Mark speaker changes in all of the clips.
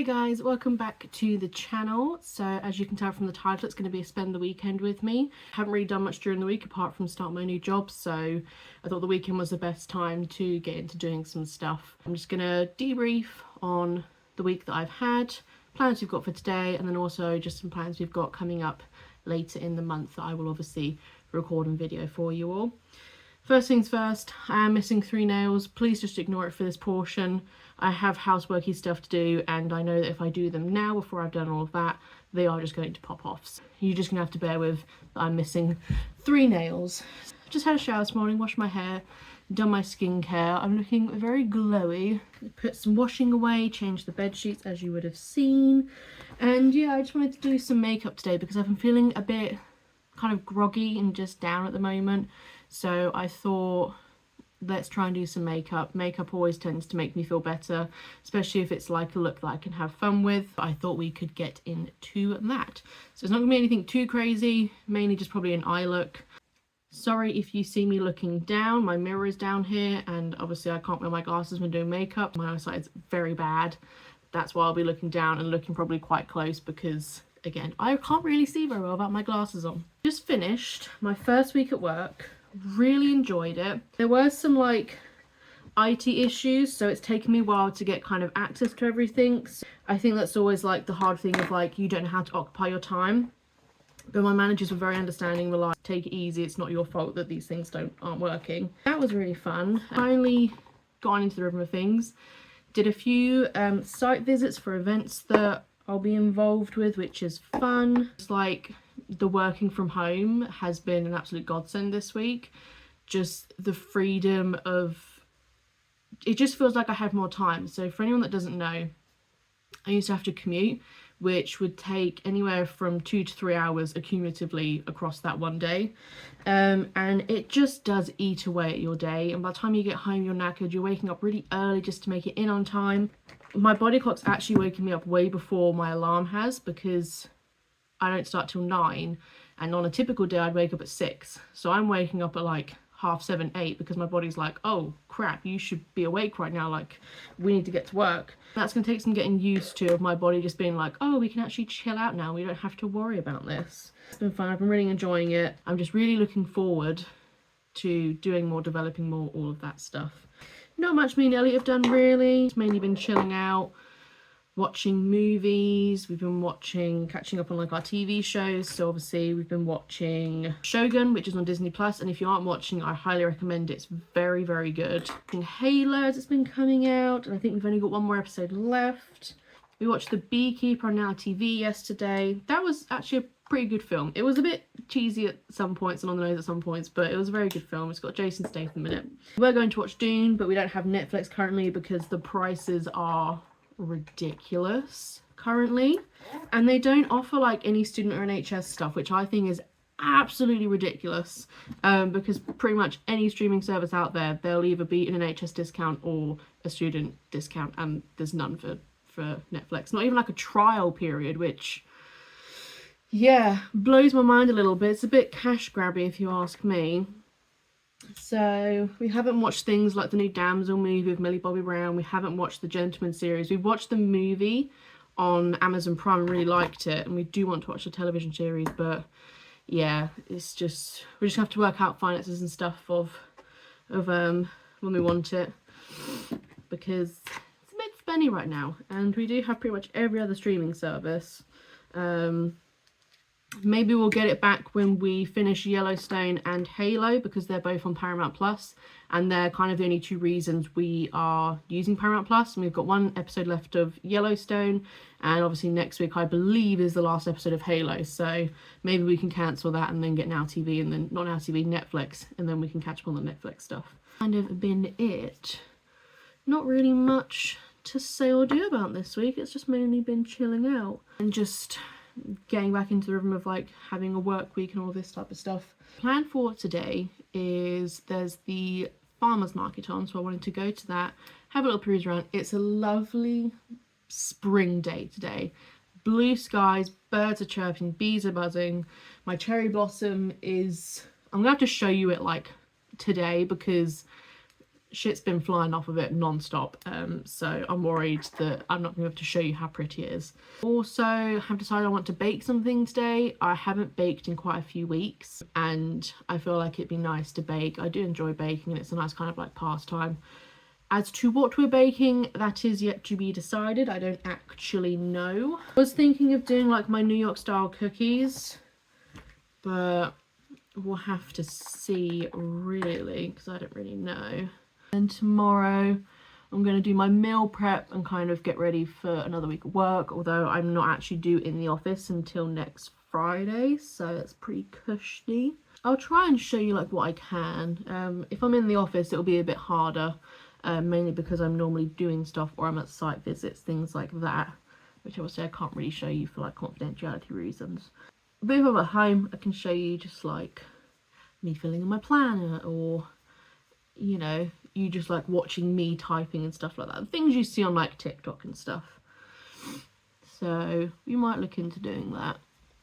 Speaker 1: Guys, welcome back to the channel. So as you can tell from the title, it's going to be a spend the weekend with me. I haven't really done much during the week apart from start my new job, so I thought the weekend was the best time to get into doing some stuff. I'm just going to debrief on the week that I've had, plans we've got for today, and then also just some plans we've got coming up later in the month that I will obviously record and video for you all. First things first, I am missing 3 nails. Please just ignore it for this portion. I have houseworky stuff to do, and I know that if I do them now before I've done all of that, they are just going to pop off. So you're just going to have to bear with that I'm missing 3 nails. Just had a shower this morning, washed my hair, done my skincare. I'm looking very glowy. Put some washing away, changed the bed sheets as you would have seen. And yeah, I just wanted to do some makeup today because I've been feeling a bit kind of groggy and just down at the moment. So I thought, let's try and do some makeup. Makeup always tends to make me feel better, especially if it's like a look that I can have fun with. I thought we could get into that. So it's not gonna be anything too crazy, mainly just probably an eye look. Sorry if you see me looking down, my mirror is down here, and obviously I can't wear my glasses when doing makeup. My eyesight is very bad. That's why I'll be looking down and looking probably quite close because, again, I can't really see very well without my glasses on. Just finished my first week at work. Really enjoyed it. There were some like IT issues, so it's taken me a while to get kind of access to everything. So I think that's always like the hard thing of like you don't know how to occupy your time. But my managers were very understanding, were like, take it easy, it's not your fault that these things aren't working. That was really fun. Finally got into the rhythm of things. Did a few site visits for events that I'll be involved with, which is fun. It's like the working from home has been an absolute godsend this week. Just the freedom of, it just feels like I have more time. So for anyone that doesn't know, I used to have to commute, which would take anywhere from 2 to 3 hours accumulatively across that one day. And it just does eat away at your day. And by the time you get home, you're knackered. You're waking up really early just to make it in on time. My body clock's actually waking me up way before my alarm has because I don't start till 9, and on a typical day I'd wake up at 6. So I'm waking up at like 7:30, 8 because my body's like, oh crap, you should be awake right now, like we need to get to work. That's gonna take some getting used to, of my body just being like, oh, we can actually chill out now, we don't have to worry about this. It's been fun, I've been really enjoying it. I'm just really looking forward to doing more, developing more, all of that stuff. Not much me and Elliot have done really. It's mainly been chilling out, watching movies. We've been catching up on like our TV shows. So obviously we've been watching Shogun, which is on Disney Plus, and if you aren't watching, I highly recommend it. It's very, very good. Halo has been coming out, and I think we've only got 1 more episode left. We watched The Beekeeper on Now TV yesterday. That was actually a pretty good film. It was a bit cheesy at some points and on the nose at some points, but it was a very good film. It's got Jason Statham in it. We're going to watch Dune, but we don't have Netflix currently because the prices are ridiculous currently, and they don't offer like any student or NHS stuff, which I think is absolutely ridiculous, because pretty much any streaming service out there, they'll either be an NHS discount or a student discount, and there's none for Netflix. Not even like a trial period, which, yeah, blows my mind a little bit. It's a bit cash grabby if you ask me. So we haven't watched things like the new Damsel movie with Millie Bobby Brown. We haven't watched the Gentleman series. We watched the movie on Amazon Prime and really liked it, and we do want to watch the television series, but yeah, it's just, we just have to work out finances and stuff of when we want it, because it's a bit spenny right now, and we do have pretty much every other streaming service. Maybe we'll get it back when we finish Yellowstone and Halo, because they're both on Paramount Plus, and they're kind of the only 2 reasons we are using Paramount Plus. And we've got 1 episode left of Yellowstone, and obviously next week I believe is the last episode of Halo, so maybe we can cancel that and then get Now TV, and then not Now TV, Netflix, and then we can catch up on the Netflix stuff. Kind of been it. Not really much to say or do about this week. It's just mainly been chilling out and just getting back into the rhythm of like having a work week and all this type of stuff. Plan for today is there's the farmers market on, so I wanted to go to that, have a little peruse around. It's a lovely spring day today. Blue skies, birds are chirping, bees are buzzing. My cherry blossom is, I'm gonna have to show you it like today because shit's been flying off of it non-stop, so I'm worried that I'm not going to be able to show you how pretty it is. Also, have decided I want to bake something today. I haven't baked in quite a few weeks, and I feel like it'd be nice to bake. I do enjoy baking, and it's a nice kind of like pastime. As to what we're baking, that is yet to be decided. I don't actually know. I was thinking of doing like my New York style cookies, but we'll have to see really, because I don't really know. And tomorrow I'm going to do my meal prep and kind of get ready for another week of work, although I'm not actually due in the office until next Friday, so that's pretty cushy. I'll try and show you like what I can. If I'm in the office it'll be a bit harder, mainly because I'm normally doing stuff or I'm at site visits, things like that, which obviously I can't really show you for like confidentiality reasons. But if I'm at home I can show you just like me filling in my planner, or you know, you just like watching me typing and stuff like that, things you see on like TikTok and stuff. So we might look into doing that.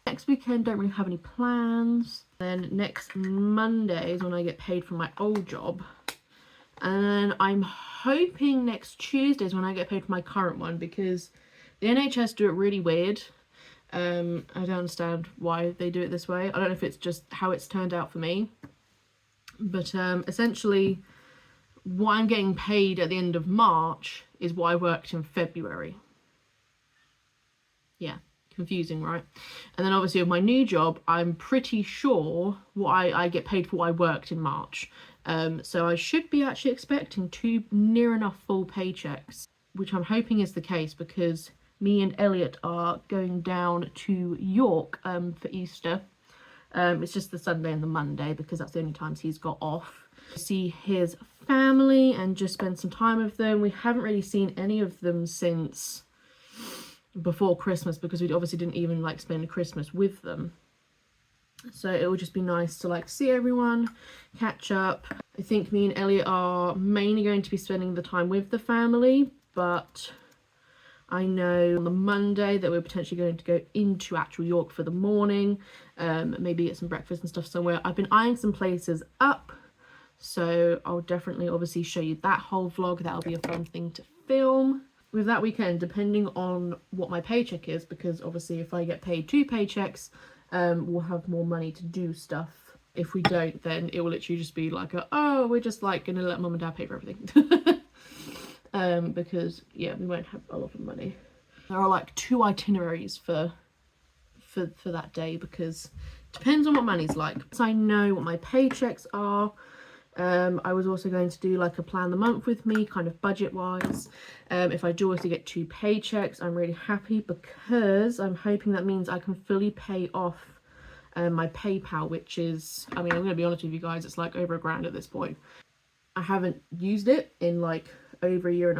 Speaker 1: Next weekend don't really have any plans. Then next Monday is when I get paid from my old job, and then I'm hoping next Tuesday is when I get paid for my current one, because the NHS do it really weird. I don't understand why they do it this way. I don't know if it's just how it's turned out for me, but essentially what I'm getting paid at the end of March is what I worked in February. Yeah, confusing, right? And then obviously with my new job, I'm pretty sure what I get paid for what I worked in March. So I should be actually expecting 2 near enough full paychecks, which I'm hoping is the case, because me and Elliot are going down to York for Easter. It's just the Sunday and the Monday because that's the only times he's got off. See his family and just spend some time with them. We haven't really seen any of them since before Christmas, because we obviously didn't even like spend Christmas with them. So it would just be nice to like see everyone, catch up. I think me and Elliot are mainly going to be spending the time with the family, but I know on the Monday that we're potentially going to go into actual York for the morning, maybe get some breakfast and stuff somewhere. I've been eyeing some places up, so I'll definitely obviously show you that whole vlog. That'll be a fun thing to film. With that weekend, depending on what my paycheck is, because obviously if I get paid 2 paychecks, we'll have more money to do stuff. If we don't, then it will literally just be like oh, we're just like gonna let mum and dad pay for everything. Because yeah, we won't have a lot of money. There are like 2 itineraries for that day, because it depends on what money's like. So I know what my paychecks are. I was also going to do like a plan the month with me, kind of budget wise. If I do also get 2 paychecks, I'm really happy, because I'm hoping that means I can fully pay off my PayPal, which is, I mean, I'm gonna be honest with you guys, it's like over £1,000 at this point. I haven't used it in like over 1.5 years.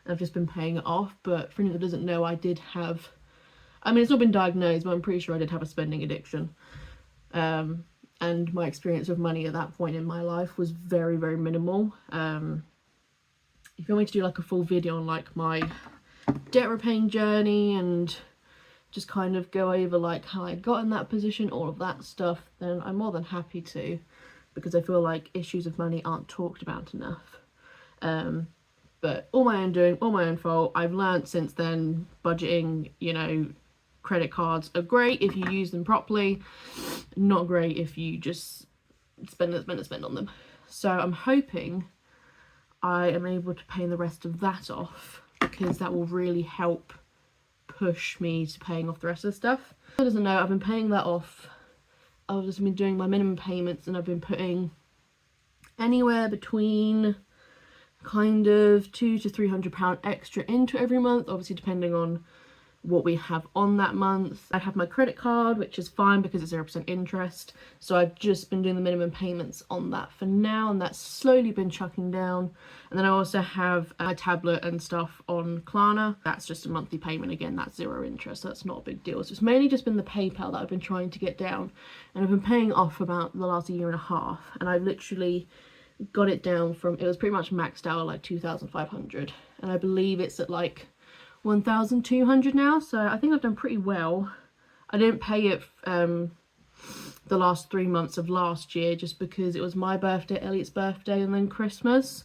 Speaker 1: I've just been paying it off. But for anyone that doesn't know, I did have, I mean, it's not been diagnosed, but I'm pretty sure I did have a spending addiction. And my experience with money at that point in my life was very, very minimal. If you want me to do like a full video on like my debt repaying journey and just kind of go over like how I got in that position, all of that stuff, then I'm more than happy to, because I feel like issues of money aren't talked about enough. But all my own doing, all my own fault. I've learned since then, budgeting, you know, credit cards are great if you use them properly, not great if you just spend on them. So I'm hoping I am able to pay the rest of that off, because that will really help push me to paying off the rest of the stuff. If I doesn't know, I've been paying that off. I've just been doing my minimum payments, and I've been putting anywhere between kind of £200 to £300 extra into every month, obviously depending on what we have on that month. I have my credit card, which is fine because it's 0% interest, so I've just been doing the minimum payments on that for now, and that's slowly been chucking down. And then I also have my tablet and stuff on Klarna. That's just a monthly payment, again that's 0 interest, so that's not a big deal. So it's mainly just been the PayPal that I've been trying to get down, and I've been paying off about the last 1.5 years, and I've literally got it down from, it was pretty much maxed out at like 2,500, and I believe it's at like 1,200 now, so I think I've done pretty well. I didn't pay it the last 3 months of last year, just because it was my birthday, Elliot's birthday, and then Christmas,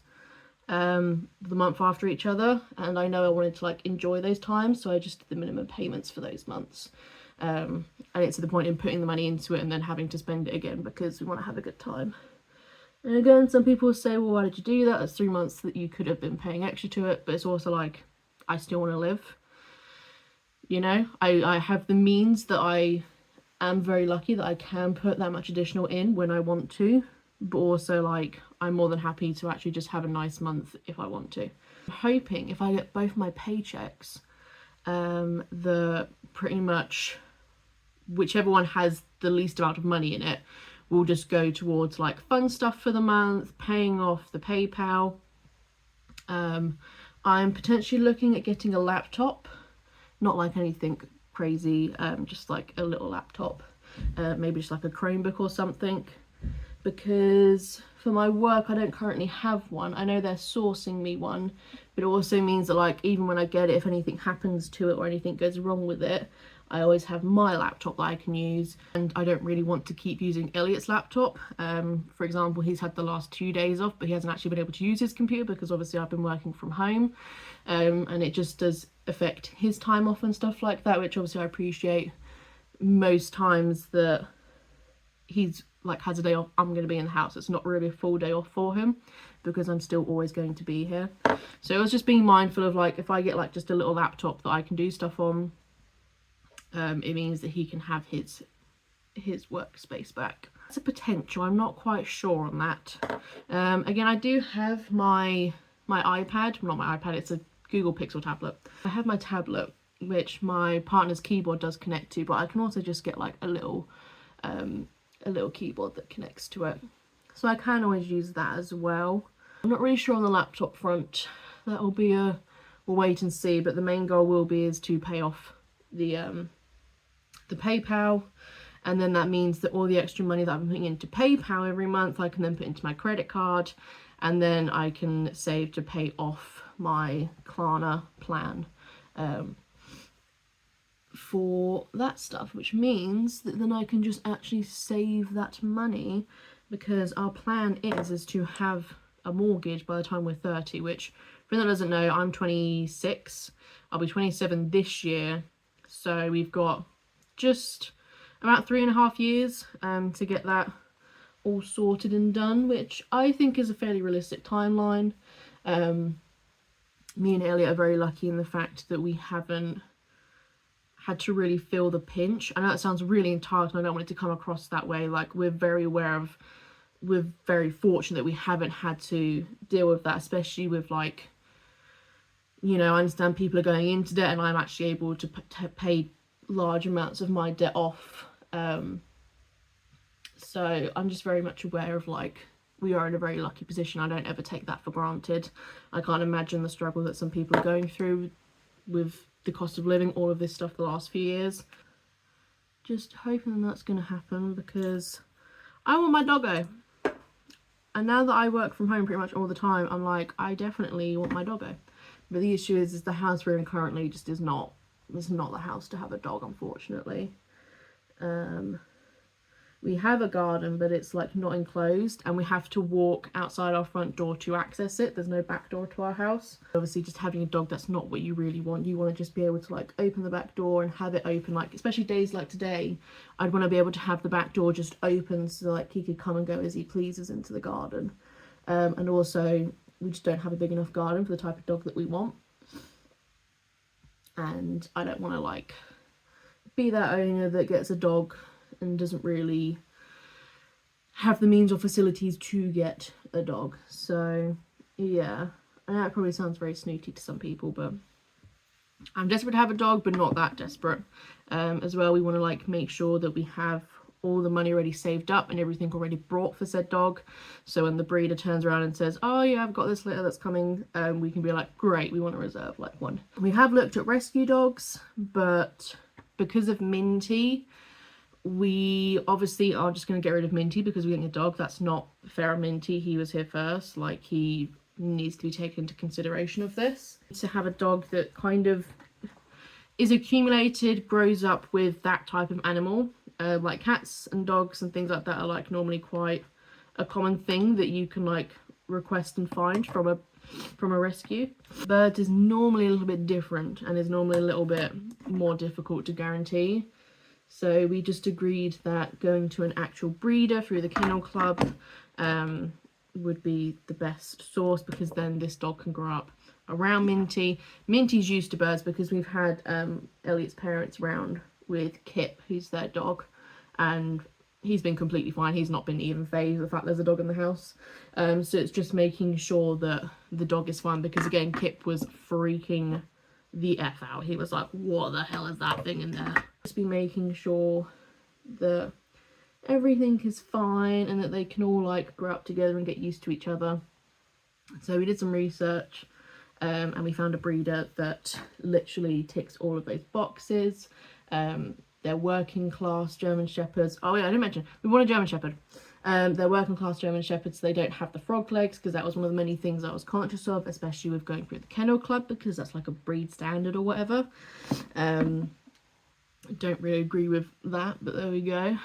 Speaker 1: the month after each other, and I know I wanted to like enjoy those times, so I just did the minimum payments for those months. And it's to the point in putting the money into it and then having to spend it again because we want to have a good time. And again, some people say, well, why did you do that? It's 3 months that you could have been paying extra to it, but it's also like, I still want to live. You know, I have the means that I am very lucky that I can put that much additional in when I want to, but also like, I'm more than happy to actually just have a nice month if I want to. I'm hoping if I get both my paychecks, the pretty much whichever one has the least amount of money in it will just go towards like fun stuff for the month, paying off the PayPal. I'm potentially looking at getting a laptop, not like anything crazy, just like a little laptop, maybe just like a Chromebook or something, because for my work I don't currently have one. I know they're sourcing me one, but it also means that like even when I get it, if anything happens to it or anything goes wrong with it, I always have my laptop that I can use, and I don't really want to keep using Elliot's laptop. For example, he's had the last 2 days off, but he hasn't actually been able to use his computer because obviously I've been working from home, and it just does affect his time off and stuff like that, which obviously I appreciate. Most times that he's like has a day off, I'm going to be in the house. It's not really a full day off for him because I'm still always going to be here. So it was just being mindful of like, if I get like just a little laptop that I can do stuff on, it means that he can have his workspace back. It's a potential, I'm not quite sure on that. Again, I do have my iPad, not my iPad, it's a Google Pixel tablet. I have my tablet, which my partner's keyboard does connect to, but I can also just get like a little keyboard that connects to it, so I can always use that as well. I'm not really sure on the laptop front. That will be we'll wait and see, but the main goal will be is to pay off the PayPal, and then that means that all the extra money that I'm putting into PayPal every month I can then put into my credit card, and then I can save to pay off my Klarna plan for that stuff, which means that then I can just actually save that money, because our plan is to have a mortgage by the time we're 30, which for anyone that doesn't know, I'm 26, I'll be 27 this year, so we've got just about 3.5 years to get that all sorted and done, which I think is a fairly realistic timeline. Me and Elliot are very lucky in the fact that we haven't had to really feel the pinch. I know that sounds really entitled and I don't want it to come across that way. Like, we're very fortunate that we haven't had to deal with that, especially with like, you know, I understand people are going into debt and I'm actually able to pay large amounts of my debt off. So I'm just very much aware of like, we are in a very lucky position. I don't ever take that for granted. I can't imagine the struggle that some people are going through with the cost of living, all of this stuff the last few years. Just hoping that's going to happen, because I want my doggo. And now that I work from home pretty much all the time, I'm like, I definitely want my doggo. But the issue is the house we're in currently just is not the house to have a dog, unfortunately. We have a garden, but it's like not enclosed, and we have to walk outside our front door to access it. There's no back door to our house. Obviously, just having a dog, that's not what you really want. You want to just be able to like open the back door and have it open, like especially days like today, I'd want to be able to have the back door just open so like he could come and go as he pleases into the garden. And also, we just don't have a big enough garden for the type of dog that we want. And I don't want to like be that owner that gets a dog and doesn't really have the means or facilities to get a dog. So yeah, I know it probably sounds very snooty to some people, but I'm desperate to have a dog, but not that desperate. As well, we want to like make sure that we have all the money already saved up and everything already brought for said dog, so when the breeder turns around and says, oh yeah, I've got this litter that's coming, we can be like, great, we want to reserve like one. We have looked at rescue dogs, but because of Minty, we obviously are just going to get rid of Minty because we're getting a dog. That's not fair on Minty. He was here first. Like, he needs to be taken into consideration of this. To have a dog that kind of is accumulated, grows up with that type of animal, like cats and dogs and things like that are like normally quite a common thing that you can like request and find from a rescue. Birds is normally a little bit different and is normally a little bit more difficult to guarantee. So we just agreed that going to an actual breeder through the kennel club would be the best source, because then this dog can grow up around Minty. Minty's used to birds because we've had Elliot's parents round with Kip, who's their dog, and he's been completely fine. He's not been even phased with the fact there's a dog in the house. So it's just making sure that the dog is fine, because again, Kip was freaking the F out. He was like, what the hell is that thing in there? Just be making sure that everything is fine and that they can all like grow up together and get used to each other. So we did some research and we found a breeder that literally ticks all of those boxes. They're working class German Shepherds. Oh yeah, I didn't mention, we want a German Shepherd. They're working class German Shepherds, so they don't have the frog legs, because that was one of the many things I was conscious of, especially with going through the kennel club, because that's like a breed standard or whatever. Don't really agree with that, but there we go.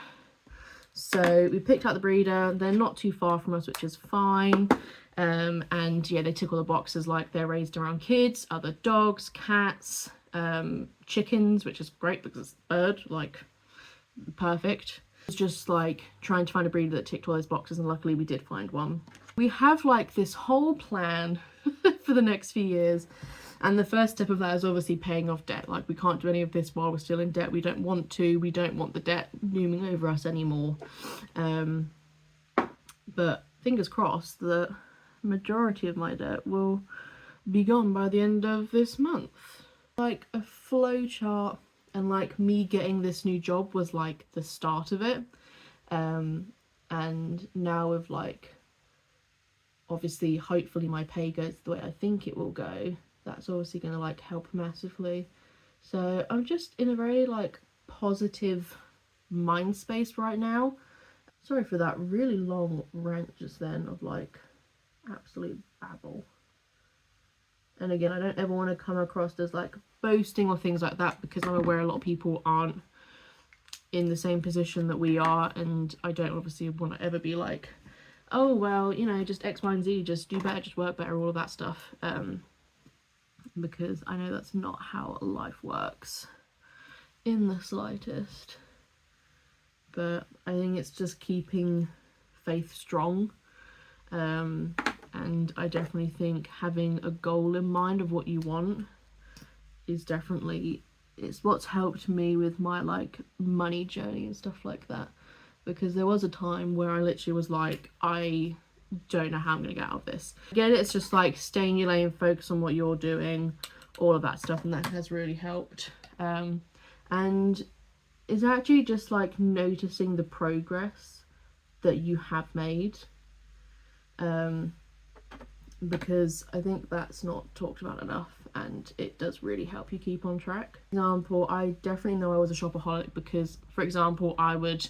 Speaker 1: So we picked out the breeder. They're not too far from us, which is fine. And yeah, they tick all the boxes, like they're raised around kids, other dogs, cats, chickens, which is great because it's a bird, like perfect. It's just like trying to find a breeder that ticked all those boxes, and luckily we did find one. We have like this whole plan for the next few years, and the first step of that is obviously paying off debt. Like, we can't do any of this while we're still in debt. We don't want to. We don't want the debt looming over us anymore. But fingers crossed that majority of my debt will be gone by the end of this month. Like a flow chart, and like me getting this new job was like the start of it. And now with like, obviously hopefully my pay goes the way I think it will go, that's obviously going to like help massively. So I'm just in a very like positive mind space right now. Sorry for that really long rant just then of like absolute babble. And again, I don't ever want to come across as like boasting or things like that, because I'm aware a lot of people aren't in the same position that we are, and I don't obviously want to ever be like, oh well, you know, just X, Y, and Z, just do better, just work better, all of that stuff. Because I know that's not how life works in the slightest. But I think it's just keeping faith strong. And I definitely think having a goal in mind of what you want is definitely, it's what's helped me with my like money journey and stuff like that. Because there was a time where I literally was like, I don't know how I'm gonna get out of this. Again, it's just like stay in your lane, focus on what you're doing, all of that stuff, and that has really helped. And it's actually just like noticing the progress that you have made, because I think that's not talked about enough, and it does really help you keep on track. For example, I definitely know I was a shopaholic, because for example, I would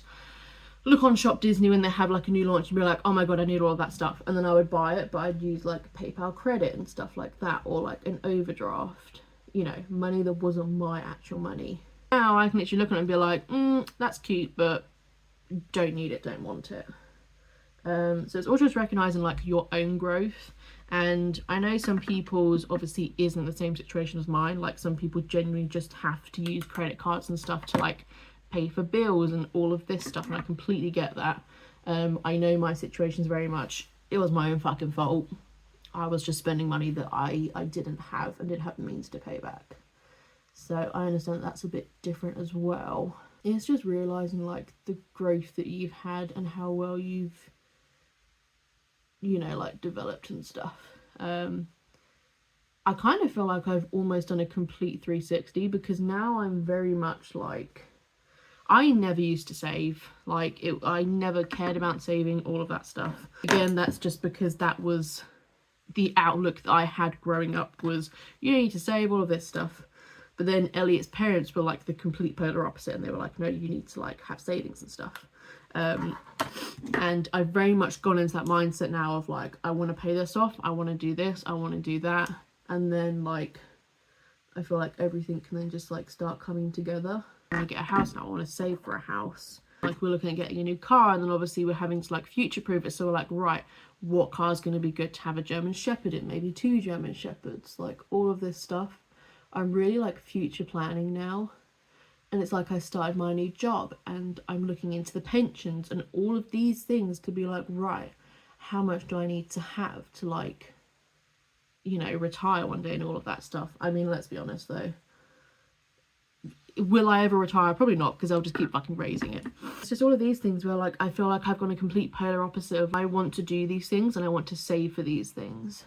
Speaker 1: look on Shop Disney when they have like a new launch and be like, oh my god, I need all of that stuff, and then I would buy it, but I'd use like PayPal credit and stuff like that, or like an overdraft, you know, money that wasn't my actual money. Now I can literally look at it and be like, that's cute, but don't need it, don't want it. So it's also just recognizing like your own growth. And I know some people's obviously isn't the same situation as mine. Like some people genuinely just have to use credit cards and stuff to like pay for bills and all of this stuff, and I completely get that. I know my situation is very much, it was my own fucking fault. I was just spending money that I didn't have and didn't have the means to pay back. So I understand that's a bit different as well. It's just realising like the growth that you've had and how well you've, you know, like developed and stuff. I kind of feel like I've almost done a complete 360, because now I'm very much like, I never used to save, like I never cared about saving, all of that stuff. Again, that's just because that was the outlook that I had growing up, was you need to save, all of this stuff. But then Elliot's parents were like the complete polar opposite, and they were like, no, you need to like have savings and stuff. And I've very much gone into that mindset now of like, I want to pay this off, I want to do this, I want to do that, and then like I feel like everything can then just like start coming together. I want to get a house now. I want to save for a house. Like, we're looking at getting a new car, and then obviously we're having to like future proof it. So we're like, right, what car is going to be good to have a German Shepherd in? Maybe 2 German Shepherds. Like, all of this stuff. I'm really like future planning now. And it's like I started my new job and I'm looking into the pensions and all of these things to be like, right, how much do I need to have to like, you know, retire one day and all of that stuff. I mean, let's be honest though. Will I ever retire? Probably not, because I'll just keep fucking raising it. It's just all of these things where like I feel like I've gone a complete polar opposite of I want to do these things and I want to save for these things,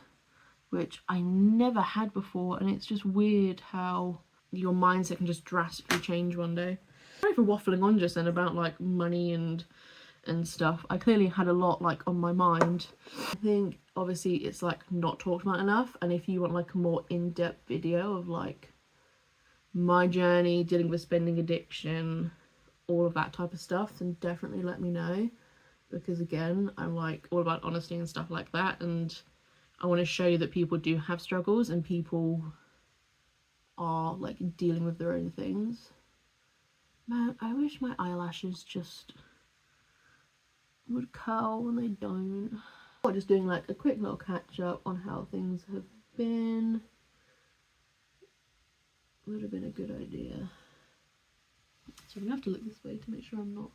Speaker 1: which I never had before. And it's just weird how your mindset can just drastically change one day. Sorry for waffling on just then about like money and stuff. I clearly had a lot like on my mind. I think obviously it's like not talked about enough, and if you want like a more in-depth video of like my journey dealing with spending addiction, all of that type of stuff, then definitely let me know, because again, I'm like all about honesty and stuff like that, and I want to show you that people do have struggles and people are like dealing with their own things. Man, I wish my eyelashes just would curl and they don't. Or just doing like a quick little catch up on how things have been would have been a good idea. So I'm gonna have to look this way to make sure I'm not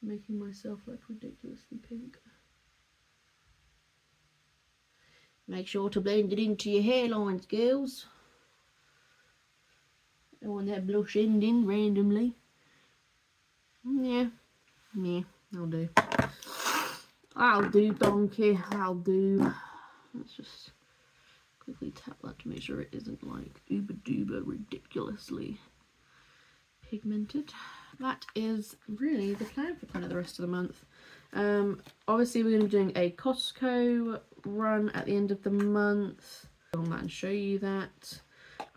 Speaker 1: making myself like ridiculously pink. Make sure to blend it into your hairlines, girls. I want that blush ending randomly. Yeah, I'll do. I'll do, donkey, I'll do. Let's just quickly tap that to make sure it isn't like uber duper ridiculously pigmented. That is really the plan for kind of the rest of the month. Obviously we're going to be doing a Costco run at the end of the month. I'll on that and show you that.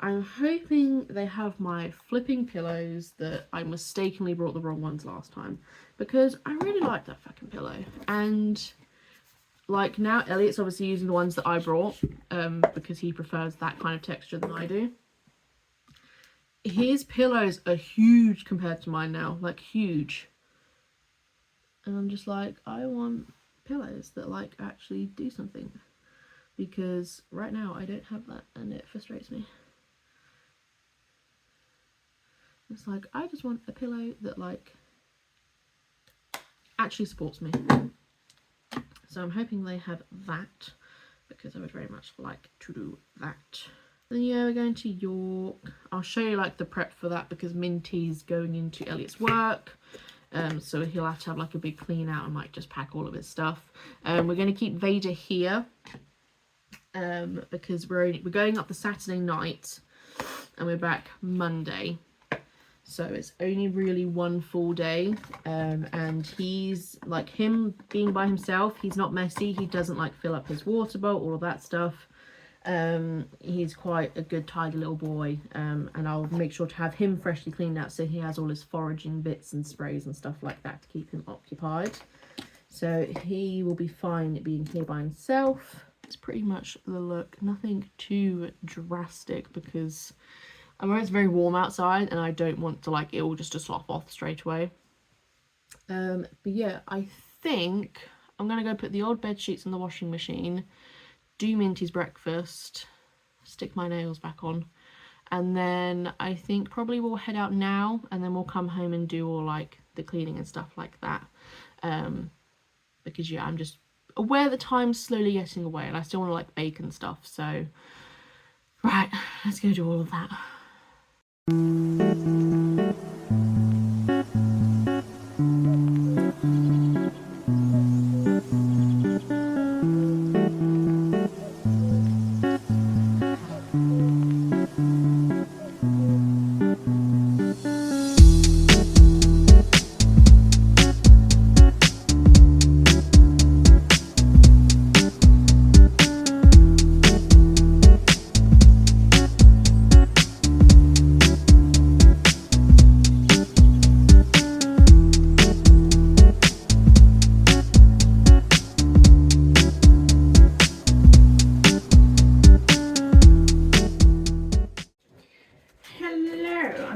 Speaker 1: I'm hoping they have my flipping pillows that I mistakenly brought the wrong ones last time, because I really like that fucking pillow. And like now Elliot's obviously using the ones that I brought because he prefers that kind of texture than I do. His pillows are huge compared to mine now, like huge. And I'm just like, I want pillows that like actually do something, because right now I don't have that and it frustrates me. It's like, I just want a pillow that like actually supports me. So I'm hoping they have that, because I would very much like to do that. Then yeah, we're going to York. I'll show you like the prep for that, because Minty's going into Elliot's work. So he'll have to have like a big clean out and like just pack all of his stuff. We're going to keep Vader here because we're going up the Saturday night and we're back Monday. So it's only really one full day, and he's like, him being by himself, he's not messy, he doesn't like fill up his water bowl, all of that stuff. He's quite a good tidy little boy, and I'll make sure to have him freshly cleaned out so he has all his foraging bits and sprays and stuff like that to keep him occupied. So he will be fine being here by himself. It's pretty much the look, nothing too drastic, because I know it's very warm outside and I don't want to like it all just to slop off straight away. But yeah, I think I'm gonna go put the old bed sheets in the washing machine, do Minty's breakfast, stick my nails back on, and then I think probably we'll head out now, and then we'll come home and do all like the cleaning and stuff like that. Because yeah, I'm just aware the time's slowly getting away and I still want to like bake and stuff. So right, let's go do all of that.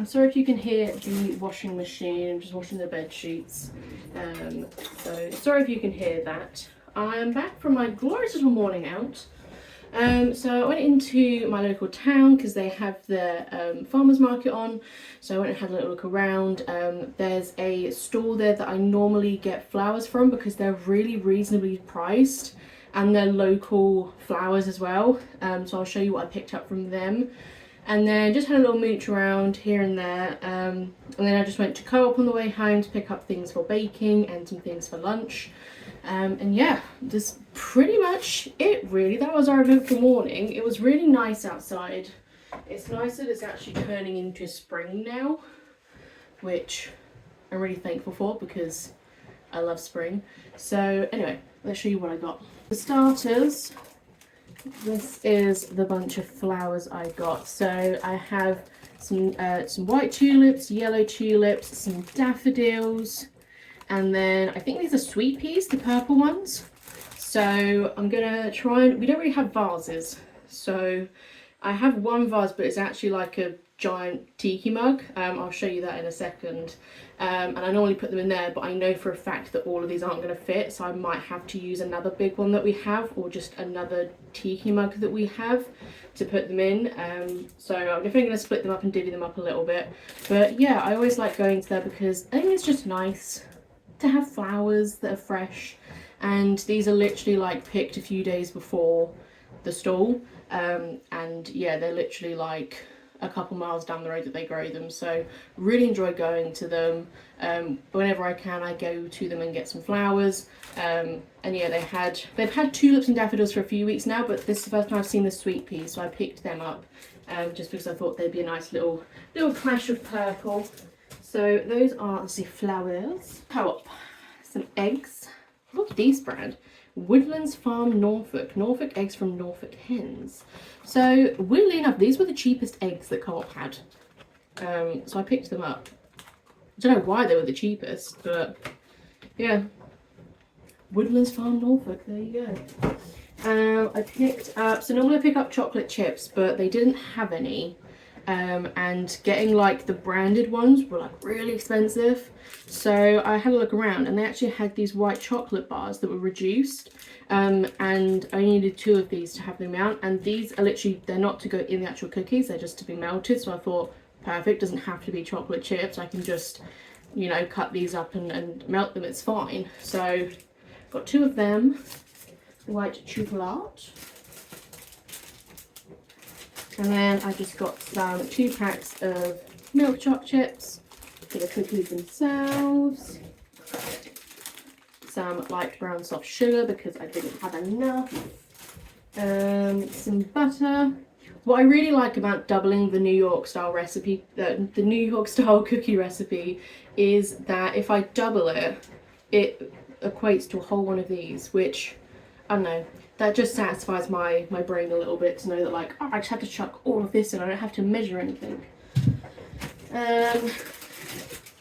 Speaker 1: I'm sorry if you can hear the washing machine. I'm just washing the bed sheets. So sorry if you can hear that. I'm back from my glorious little morning out. So I went into my local town because they have their farmers market on. So I went and had a little look around. There's a store there that I normally get flowers from because they're really reasonably priced and they're local flowers as well. So I'll show you what I picked up from them. And then just had a little mooch around here and there. And then I just went to Co-op on the way home to pick up things for baking and some things for lunch. And yeah, that's pretty much it really. That was our eventful morning. It was really nice outside. It's nice that it's actually turning into spring now, which I'm really thankful for because I love spring. So anyway, let's show you what I got. For starters, this is the bunch of flowers I got. So I have some white tulips, yellow tulips, some daffodils, and then I think these are sweet peas, the purple ones. So I'm gonna try and, we don't really have vases. So I have one vase, but it's actually like a giant tiki mug. I'll show you that in a second. And I normally put them in there, but I know for a fact that all of these aren't gonna fit. So I might have to use another big one that we have, or just another tiki mug that we have to put them in. So I'm definitely gonna split them up and divvy them up a little bit. But yeah, I always like going to there because I think it's just nice to have flowers that are fresh, and these are literally like picked a few days before the stall, and yeah, they're literally like a couple miles down the road that they grow them. So really enjoy going to them. Whenever I can, I go to them and get some flowers. And yeah, they've had tulips and daffodils for a few weeks now, but this is the first time I've seen the sweet peas, so I picked them up just because I thought they'd be a nice little clash of purple. So those are the flowers. Co-op, some eggs. Look at these brand. Woodlands Farm Norfolk. Norfolk eggs from Norfolk hens. So weirdly enough, these were the cheapest eggs that Co-op had. So I picked them up. I don't know why they were the cheapest, but yeah. Woodlands Farm Norfolk, there you go. I picked up, so normally I pick up chocolate chips, but they didn't have any. And getting like the branded ones were like really expensive, so I had a look around and they actually had these white chocolate bars that were reduced, and I needed 2 of these to have them out, and these are literally, they're not to go in the actual cookies, they're just to be melted. So I thought, perfect, doesn't have to be chocolate chips, I can just, you know, cut these up and melt them, it's fine. So got 2 of them, white chocolate. And then I just got some 2 packs of milk choc chips for the cookies themselves. Some light brown soft sugar because I didn't have enough. Some butter. What I really like about doubling the New York style recipe, the New York style cookie recipe, is that if I double it, it equates to a whole one of these, which, I don't know, that just satisfies my brain a little bit to know that, like, oh, I just have to chuck all of this in, I don't have to measure anything. And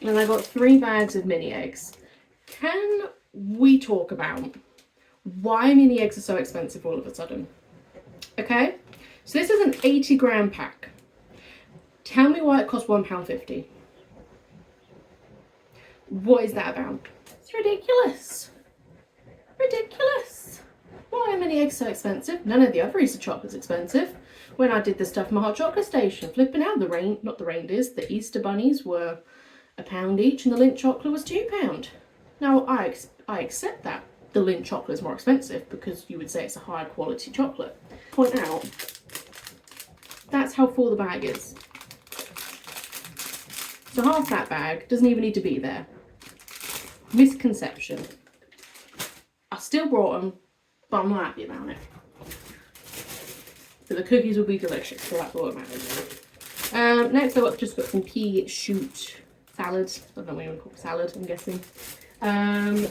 Speaker 1: I got 3 bags of mini eggs. Can we talk about why mini eggs are so expensive all of a sudden? Okay, so this is an 80-gram pack. Tell me why it costs £1.50. What is that about? It's ridiculous. Ridiculous. Why are mini eggs so expensive? None of the other Easter chocolate's expensive. When I did the stuff in my hot chocolate station, flipping out, the Easter bunnies were £1 each and the Lindt chocolate was £2. Now I accept that the Lindt chocolate is more expensive because you would say it's a higher quality chocolate. Point out, that's how full the bag is. So half that bag doesn't even need to be there. Misconception. I still brought them, but I'm not happy about it. But the cookies will be delicious, so that's all that matters. Next I've just got some pea shoot salad. I don't know what you want to call it, salad, I'm guessing.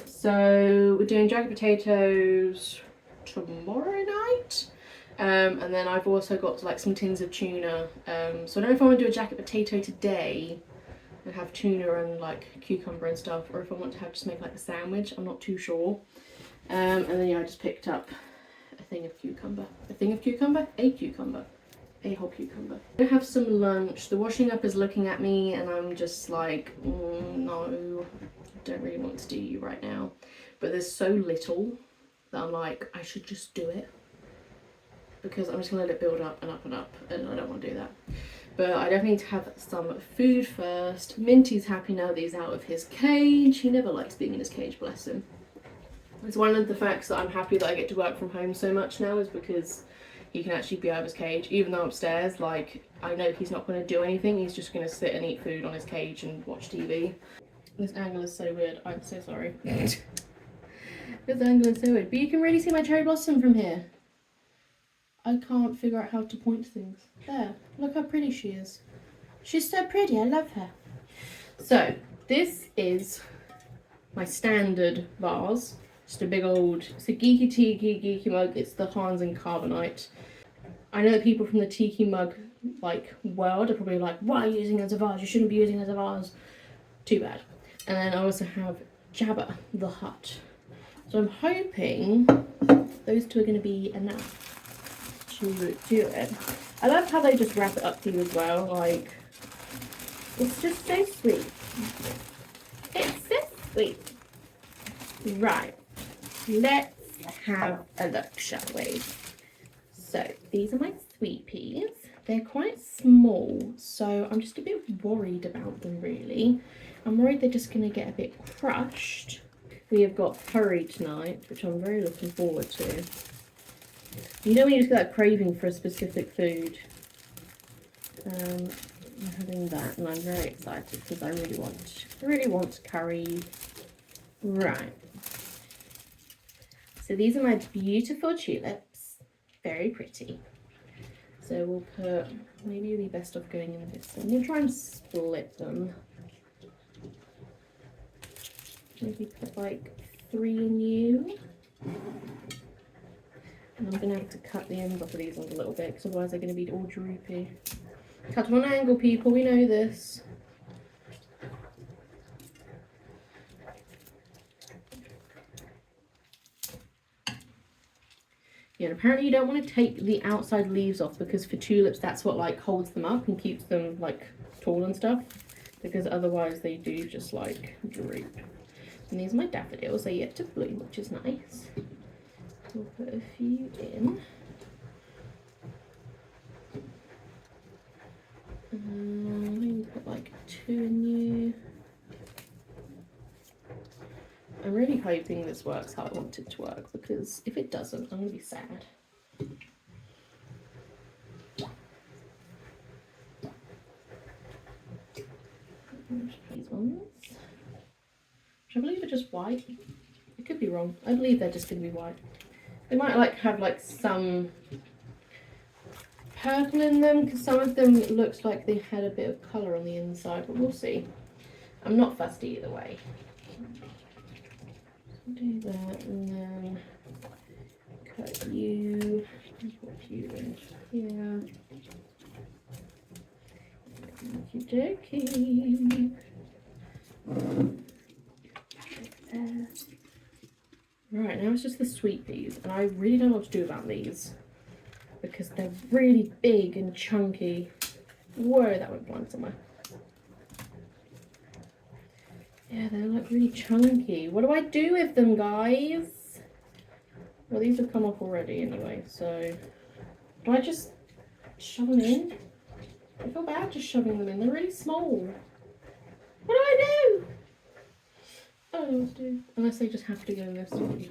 Speaker 1: So we're doing jagged potatoes tomorrow night. And then I've also got like some tins of tuna. So I don't know if I want to do a jacket potato today and have tuna and like cucumber and stuff, or if I want to have just make like a sandwich. I'm not too sure. And then yeah, I just picked up a thing of cucumber. A cucumber. a whole cucumber. I have some lunch. The washing up is looking at me and I'm just like, no, I don't really want to do you right now. But there's so little that I'm like, I should just do it. Because I'm just gonna let it build up and up and up, and I don't want to do that. But I definitely need to have some food first. Minty's happy now that he's out of his cage. He never likes being in his cage, bless him. It's one of the facts that I'm happy that I get to work from home so much now, is because he can actually be out of his cage. Even though upstairs, like, I know he's not going to do anything. He's just going to sit and eat food on his cage and watch TV. This angle is so weird. I'm so sorry. This angle is so weird. But you can really see my cherry blossom from here. I can't figure out how to point things. There. Look how pretty she is. She's so pretty. I love her. So, this is my standard vase. Just a big old, it's a Geeky Tiki Geeky mug. It's the Hans and Carbonite. I know that people from the Tiki mug like world are probably like, why are you using it as a vase? You shouldn't be using it as a vase. Too bad. And then I also have Jabba the Hutt. So I'm hoping those two are going to be enough to do it. I love how they just wrap it up to you as well. Like, it's just so sweet. It's so sweet. Right. Let's have a look, shall we? So, these are my sweet peas. They're quite small, so I'm just a bit worried about them, really. I'm worried they're just going to get a bit crushed. We have got curry tonight, which I'm very looking forward to. You know when you just get that craving for a specific food? I'm having that, and I'm very excited because I really want curry. Right. So these are my beautiful tulips. Very pretty. So we'll put, maybe it'll be best off going in this. I'm going to try and split them. Maybe put like 3 in you. And I'm going to have to cut the ends off of these ones a little bit, because otherwise they're going to be all droopy. Cut on an angle, people, we know this. Yeah, and apparently you don't want to take the outside leaves off, because for tulips that's what like holds them up and keeps them like tall and stuff, because otherwise they do just like droop. And these are my daffodils, they're yet to bloom, which is nice. We'll put a few in. Maybe put like 2 in you. I'm really hoping this works how I want it to work, because if it doesn't, I'm going to be sad. These ones, which I believe are just white. I could be wrong. I believe they're just going to be white. They might like have like some purple in them, because some of them looks like they had a bit of colour on the inside, but we'll see. I'm not fussed either way. Do that and then cut you and put you in here. Okie dokie. Right, now it's just the sweet peas, and I really don't know what to do about these because they're really big and chunky. Whoa, that went blind somewhere. Yeah, they're like really chunky. What do I do with them, guys? Well, these have come off already anyway, so do I just shove them in? I feel bad just shoving them in. They're really small. What do I do? I don't know what to do. Unless they just have to go in this one.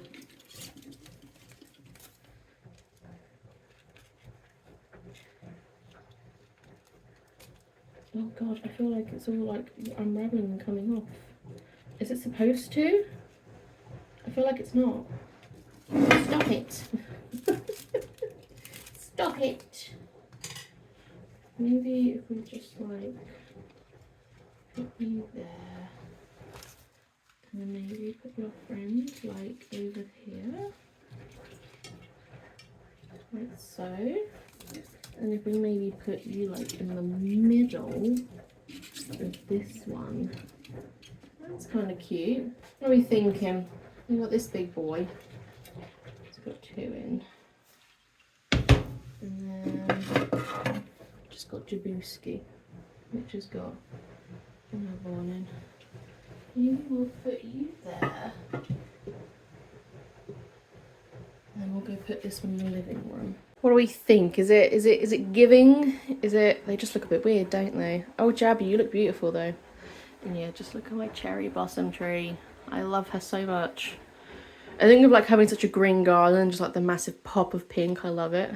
Speaker 1: Oh god, I feel like it's all like unraveling and coming off. Is it supposed to? I feel like it's not. Stop it. Stop it. Maybe if we just like put you there. And then maybe put your friend like over here. Like so. And if we maybe put you like in the middle of this one. That's kind of cute. What are we thinking? We've got this big boy. Let's put 2 in. And then just got Jabusky, which has got another one in. You will put you there. And we'll go put this one in the living room. What do we think? Is it giving? They just look a bit weird, don't they? Oh, Jabby, you look beautiful though. And yeah, just look at my cherry blossom tree. I love her so much. I think of like having such a green garden, just like the massive pop of pink. I love it.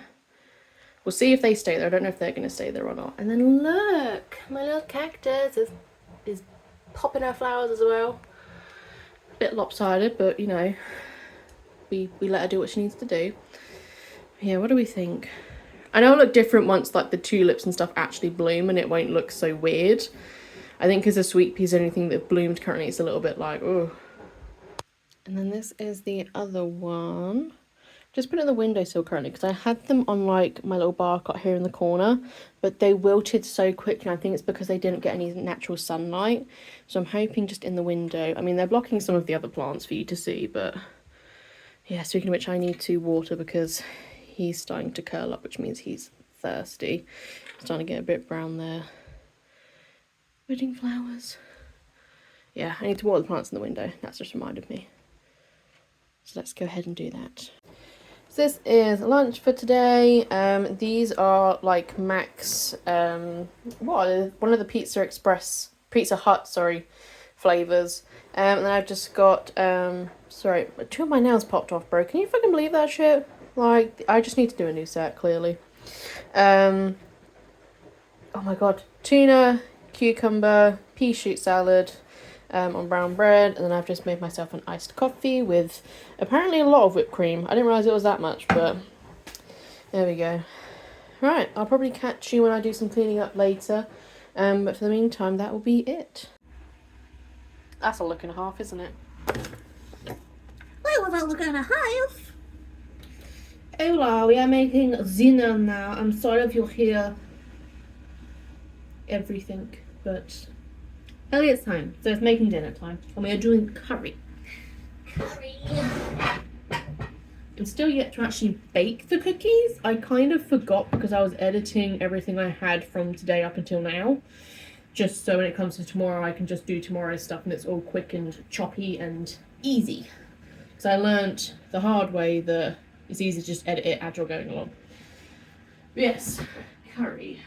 Speaker 1: We'll see if they stay there. I don't know if they're going to stay there or not. And then look, my little cactus is popping her flowers as well. Bit lopsided, but you know, we let her do what she needs to do. Yeah, what do we think? I know it'll look different once like the tulips and stuff actually bloom, and it won't look so weird. I think because a sweet pea's anything that bloomed currently, it's a little bit like, oh. And then this is the other one. Just put it in the windowsill currently because I had them on like my little bar cot here in the corner, but they wilted so quickly. I think it's because they didn't get any natural sunlight. So I'm hoping just in the window. I mean, they're blocking some of the other plants for you to see, but yeah, speaking of which, I need to water because he's starting to curl up, which means he's thirsty. It's starting to get a bit brown there. Wedding flowers. Yeah, I need to water the plants in the window. That's just reminded me. So let's go ahead and do that. So this is lunch for today. These are like Max, one of the Pizza Hut, flavours. And then I've just got, sorry, 2 of my nails popped off, bro. Can you fucking believe that shit? Like, I just need to do a new set, clearly. Oh my god. Tuna, cucumber, pea shoot salad, on brown bread, and then I've just made myself an iced coffee with apparently a lot of whipped cream. I didn't realise it was that much, but there we go. Right, I'll probably catch you when I do some cleaning up later, but for the meantime, that will be it. That's a look and a half, isn't it?
Speaker 2: Wait, what about look and a half?
Speaker 1: Hola, we are making dinner now. I'm sorry if you'll hear everything, but Elliot's time, so it's making dinner time, and we are doing curry. I'm still yet to actually bake the cookies. I kind of forgot because I was editing everything I had from today up until now, just so when it comes to tomorrow I can just do tomorrow's stuff and it's all quick and choppy and easy. So I learnt the hard way that it's easy to just edit it as you're going along. But yes, curry.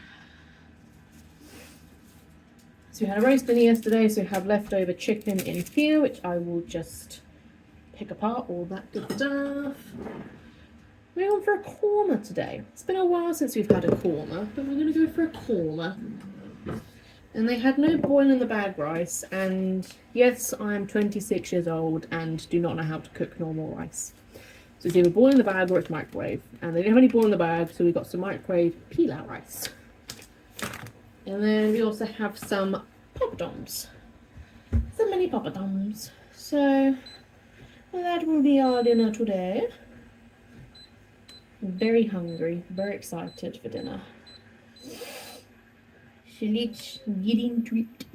Speaker 1: So we had a roast dinner yesterday, so we have leftover chicken in here, which I will just pick apart, all that good stuff. We're on for a korma today. It's been a while since we've had a korma, but we're going to go for a korma. And they had no boil in the bag rice, and yes, I'm 26 years old and do not know how to cook normal rice. So it's either boil in the bag or it's microwave. And they didn't have any boil in the bag, so we got some microwave pilau rice. And then we also have some poppadoms. Some mini poppadoms. So that will be our dinner today. I'm very hungry, very excited for dinner. So let's get into it.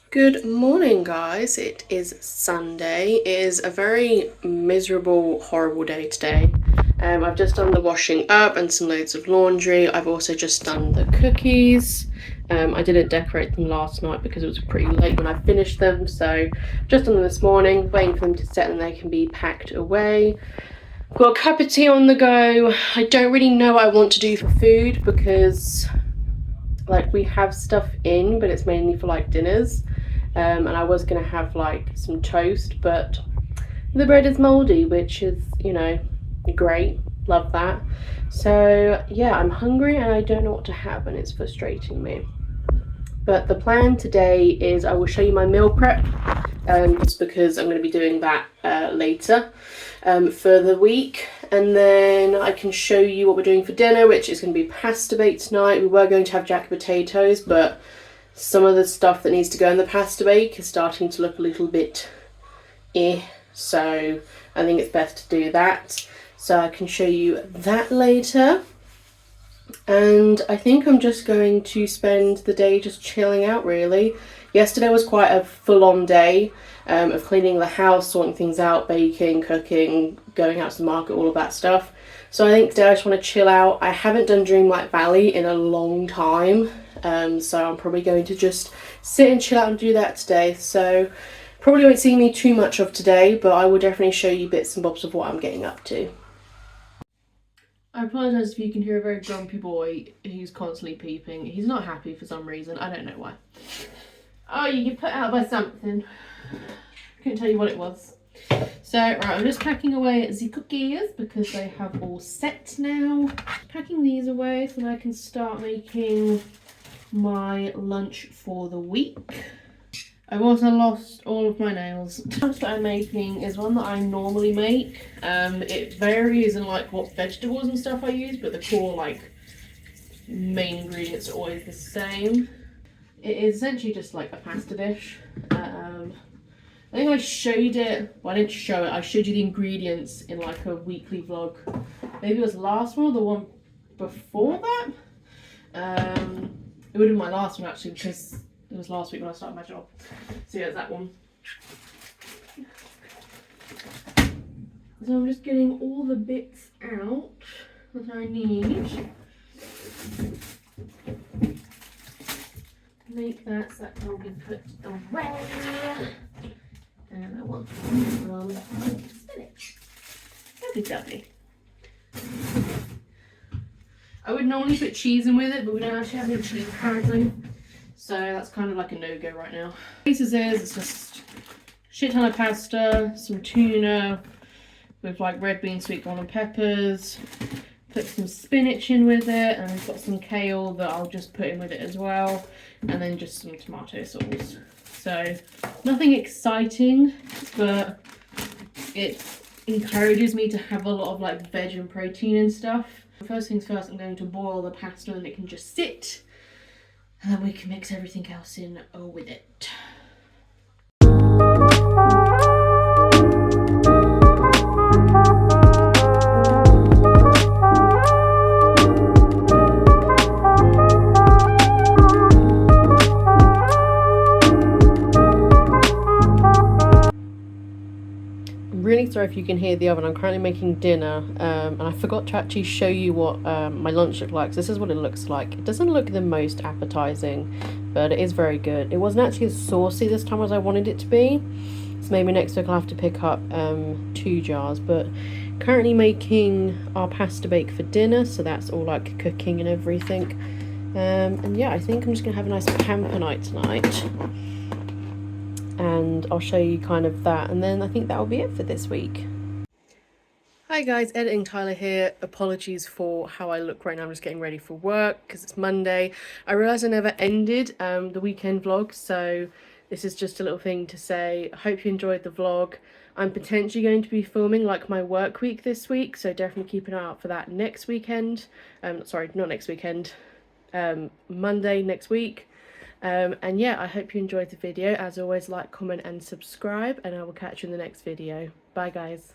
Speaker 1: Good morning, guys. It is Sunday. It is a very miserable, horrible day today. I've just done the washing up and some loads of laundry. I've also just done the cookies. I didn't decorate them last night because it was pretty late when I finished them, so just done them this morning, waiting for them to set and they can be packed away. Got a cup of tea on the go. I don't really know what I want to do for food because like we have stuff in, but it's mainly for like dinners. And I was going to have like some toast, but the bread is mouldy, which is, you know, great. Love that. So yeah, I'm hungry and I don't know what to have and it's frustrating me. But the plan today is I will show you my meal prep, just because I'm going to be doing that later for the week. And then I can show you what we're doing for dinner, which is going to be pasta bake tonight. We were going to have jacket potatoes, but some of the stuff that needs to go in the pasta bake is starting to look a little bit so I think it's best to do that. so I can show you that later. And I think I'm just going to spend the day just chilling out really. Yesterday was quite a full-on day of cleaning the house, sorting things out, baking, cooking, going out to the market, all of that stuff. So I think today I just want to chill out. I haven't done Dreamlight Valley in a long time, so I'm probably going to just sit and chill out and do that today. So probably won't see me too much of today, but I will definitely show you bits and bobs of what I'm getting up to. I apologise if you can hear a very grumpy boy who's constantly peeping. He's not happy for some reason. I don't know why. Oh, you get put out by something. Couldn't tell you what it was. So, right, I'm just packing away the cookies because they have all set now. Packing these away so that I can start making my lunch for the week. I've also lost all of my nails. The lunch that I'm making is one that I normally make. It varies in like what vegetables and stuff I use, but the core like main ingredients are always the same. It is essentially just like a pasta dish. I think I showed it, well I didn't show it, I showed you the ingredients in like a weekly vlog. Maybe it was the last one or the one before that. It would have been my last one actually because it was last week when I started my job. So yeah, it's that one. So I'm just getting all the bits out that I need. Make that so that can be put away. And I want some spinach. Lovely. I would normally put cheese in with it, but we don't actually have any cheese currently. So that's kind of like a no-go right now. Pieces is, it's just a shit ton of pasta, some tuna with like red beans, sweet corn and peppers. Put some spinach in with it, and we've got some kale that I'll just put in with it as well. And then just some tomato sauce. So nothing exciting, but it encourages me to have a lot of like veg and protein and stuff. First things first, I'm going to boil the pasta and it can just sit. And then we can mix everything else in with it. Really sorry if you can hear the oven. I'm currently making dinner and I forgot to actually show you what my lunch looked like. So this is what it looks like. It doesn't look the most appetizing, but it is very good. It wasn't actually as saucy this time as I wanted it to be, so maybe next week I'll have to pick up 2 jars. But currently making our pasta bake for dinner, so that's all like cooking and everything. And yeah, I think I'm just gonna have a nice pamper night tonight. And I'll show you kind of that, and then I think that'll be it for this week. Hi guys, Editing Tyler here. Apologies for how I look right now. I'm just getting ready for work because it's Monday. I realised I never ended the weekend vlog, so this is just a little thing to say. I hope you enjoyed the vlog. I'm potentially going to be filming like my work week this week, so definitely keep an eye out for that next weekend. Sorry, not next weekend. Monday next week. And yeah, I hope you enjoyed the video. As always, like, comment and subscribe, and I will catch you in the next video. Bye guys.